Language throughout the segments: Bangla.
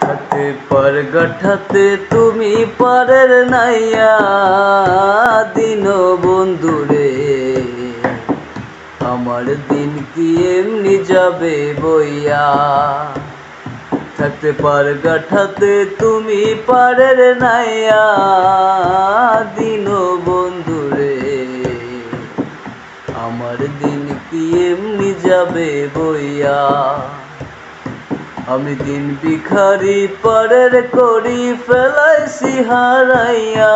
হাতে পার গাঠাতে তুমি পারের নাইয়া দিন বন্ধুরে, আমার দিন কি এমনি যাবে বইয়া। থাকতে পার গাঠাতে তুমি পারের নাইয়া দিন বন্ধুরে, আমার দিন কি এমনি যাবে বইয়া। আমি দিন ভিখারি পারের করি ফেলাইছি হারাইয়া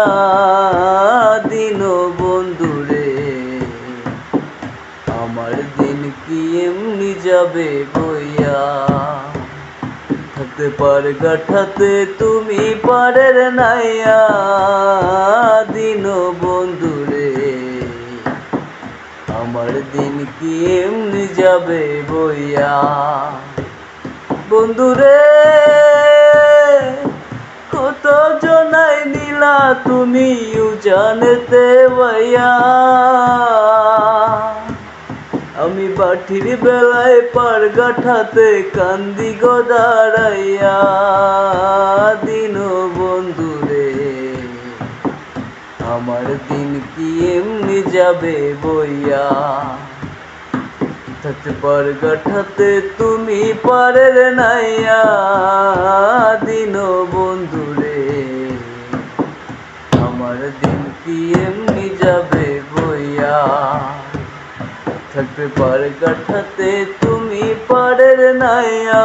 দিন বন্ধুরে, আমার দিন কি এমনি যাবে বইয়া। থাকতে পার গাঠাতে তুমি পারের নাইয়া দিন বন্ধুরে, আমার দিন কি এমনি যাবে বইয়া। বন্ধুরে কত জনাই নিলা তুমি জানতে ভাইয়া, আমি বাটির বেলায় পার গাঠাতে কান্দি গো দাঁড়াইয়া দিন বন্ধুরে, আমার দিন কি এমনি যাবে বইয়া। থাকতে পার গাঠাতে তুমি পারের নাইয়া দিন বন্ধুরে, আমার দিন কি এমনি যাবে বইয়া। থাকতে পার গাঠাতে তুমি পারের নাইয়া